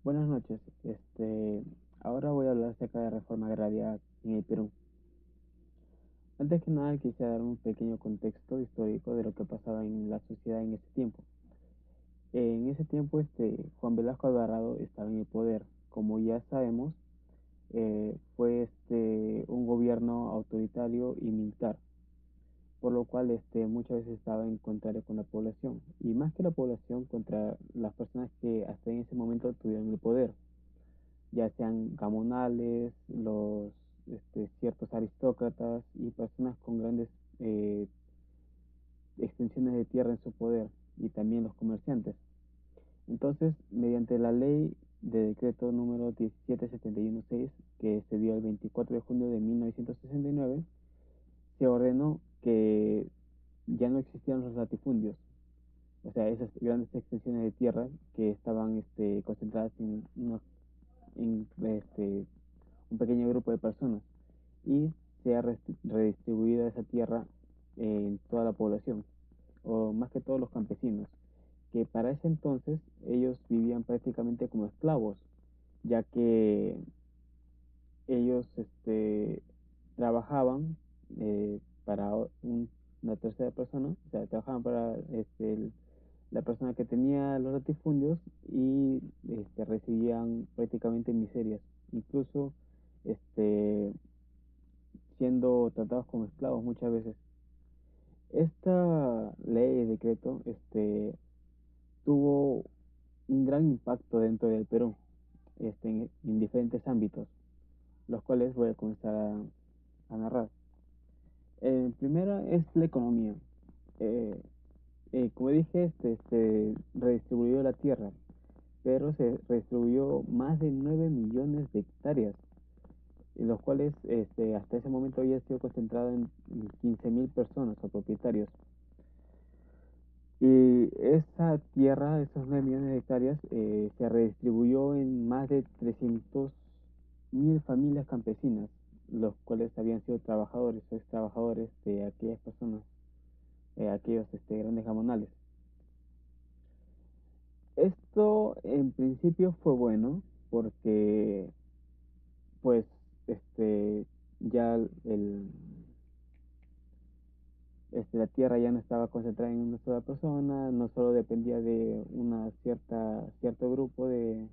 Buenas noches. Ahora voy a hablar acerca de reforma agraria en el Perú. Antes que nada, quisiera dar un pequeño contexto histórico de lo que pasaba en la sociedad en ese tiempo. En ese tiempo, Juan Velasco Alvarado estaba en el poder. Como ya sabemos, fue un gobierno autoritario y militar, por lo cual muchas veces estaba en contrario con la población, y más que la población, contra las personas que hasta en ese momento tuvieron el poder, ya sean gamonales, ciertos aristócratas y personas con grandes eh, extensiones de tierra en su poder, y también los comerciantes. Entonces, mediante la ley de decreto número 17716, que se dio el 24 de junio de 1969, se ordenó que ya no existían los latifundios, o sea, esas grandes extensiones de tierra que estaban concentradas en un pequeño grupo de personas, y se ha redistribuido esa tierra en toda la población, o más que todos los campesinos, que para ese entonces ellos vivían prácticamente como esclavos, ya que ellos trabajaban para una tercera persona, o sea, trabajaban para la persona que tenía los latifundios, y recibían prácticamente miserias, incluso este, siendo tratados como esclavos muchas veces. Esta ley, decreto, tuvo un gran impacto dentro del Perú, en diferentes ámbitos, los cuales voy a comenzar a narrar. Primera es la economía. Eh, como dije, se redistribuyó la tierra, pero se redistribuyó más de 9 millones de hectáreas, los cuales hasta ese momento había sido concentrado en 15.000 personas o propietarios. Y esa tierra, esos 9 millones de hectáreas, se redistribuyó en más de 300.000 familias campesinas, los cuales habían sido trabajadores o ex trabajadores de aquellas personas, aquellos grandes gamonales. Esto en principio fue bueno porque pues ya la tierra ya no estaba concentrada en una sola persona, no solo dependía de cierto grupo de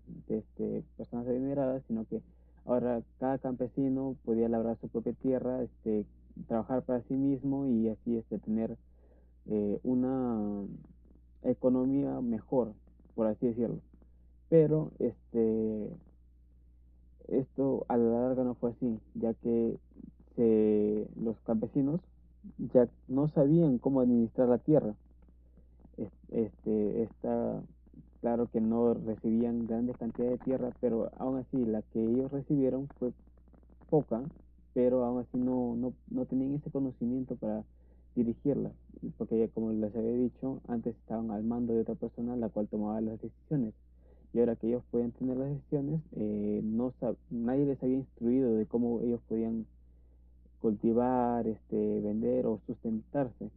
personas adineradas, sino que ahora cada campesino podía labrar su propia tierra, trabajar para sí mismo, y así tener una economía mejor, por así decirlo. Pero esto a la larga no fue así, ya que los campesinos ya no sabían cómo administrar la tierra. Está claro que no recibían grandes cantidades de tierra, pero aún así la que ellos recibieron fue poca, pero aún así no tenían ese conocimiento para dirigirla, porque ya, como les había dicho, antes estaban al mando de otra persona, la cual tomaba las decisiones. Y ahora que ellos pueden tener las decisiones, nadie les había instruido de cómo ellos podían cultivar, vender o sustentarse.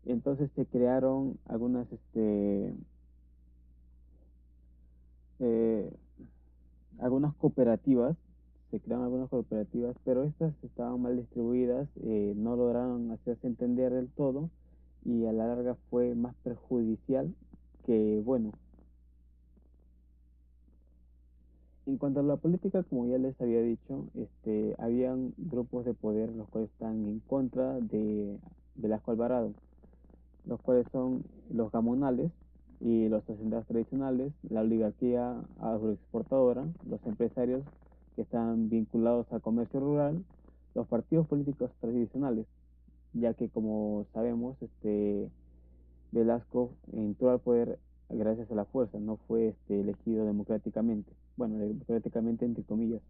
Entonces se crearon eh, algunas cooperativas, pero estas estaban mal distribuidas, no lograron hacerse entender del todo, y a la larga fue más perjudicial que bueno. En cuanto a la política, como ya les había dicho, habían grupos de poder los cuales están en contra de Velasco Alvarado, los cuales son los gamonales y los hacendados tradicionales, la oligarquía agroexportadora, los empresarios que están vinculados al comercio rural, los partidos políticos tradicionales, ya que, como sabemos, Velasco entró al poder gracias a la fuerza, no fue elegido democráticamente, bueno, democráticamente entre comillas.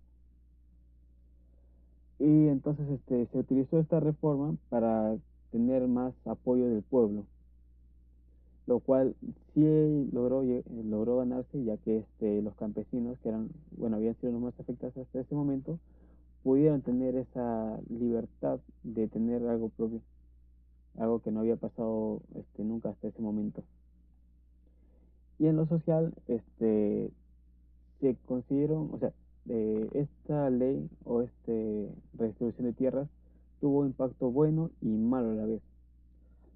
Y entonces se utilizó esta reforma para tener más apoyo del pueblo, lo cual sí logró ganarse, ya que los campesinos, que eran, bueno, habían sido los más afectados hasta ese momento, pudieron tener esa libertad de tener algo propio, algo que no había pasado nunca hasta ese momento. Y en lo social, se consiguieron, o sea, esta ley o redistribución de tierras tuvo impacto bueno y malo a la vez.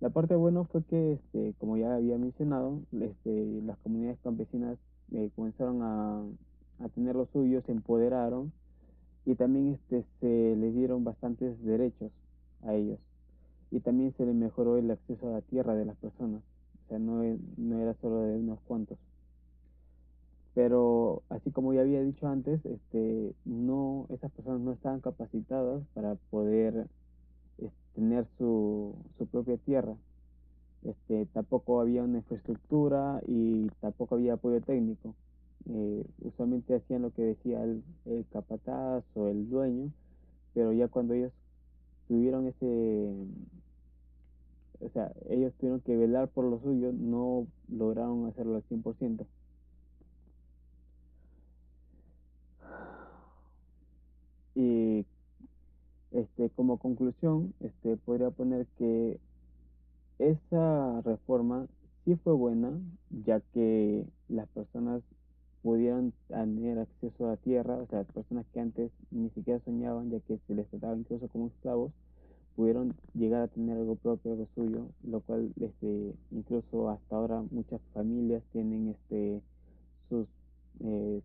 La parte buena fue que, como ya había mencionado, las comunidades campesinas comenzaron a tener lo suyo, se empoderaron y también se les dieron bastantes derechos a ellos. Y también se les mejoró el acceso a la tierra de las personas. O sea, no era solo de unos cuantos. Pero así como ya había dicho antes, no, esas personas no estaban capacitadas para poder tener su propia tierra. Tampoco había una infraestructura y tampoco había apoyo técnico. Usualmente hacían lo que decía el capataz o el dueño, pero ya cuando ellos tuvieron o sea, ellos tuvieron que velar por lo suyo, no lograron hacerlo al 100%. Y como conclusión, podría poner que esa reforma sí fue buena, ya que las personas pudieron tener acceso a la tierra, o sea, personas que antes ni siquiera soñaban, ya que se les trataba incluso como esclavos, pudieron llegar a tener algo propio, algo suyo, lo cual incluso hasta ahora muchas familias tienen sus eh,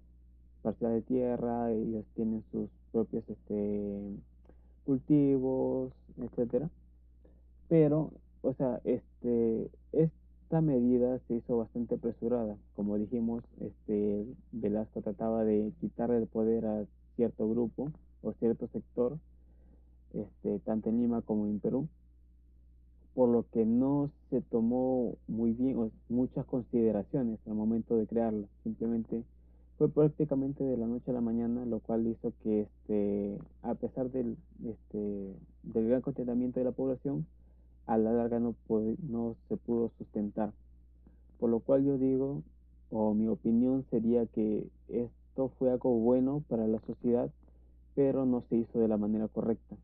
parcelas de tierra, ellos tienen sus propios cultivos, etcétera. Pero, o sea, esta medida se hizo bastante apresurada. Como dijimos, Velasco trataba de quitarle el poder a cierto grupo o cierto sector, tanto en Lima como en Perú, por lo que no se tomó muy bien o muchas consideraciones al momento de crearla. Simplemente fue prácticamente de la noche a la mañana, lo cual hizo que, a pesar del gran contentamiento de la población, a la larga no se pudo sustentar. Por lo cual yo digo, o mi opinión sería que esto fue algo bueno para la sociedad, pero no se hizo de la manera correcta.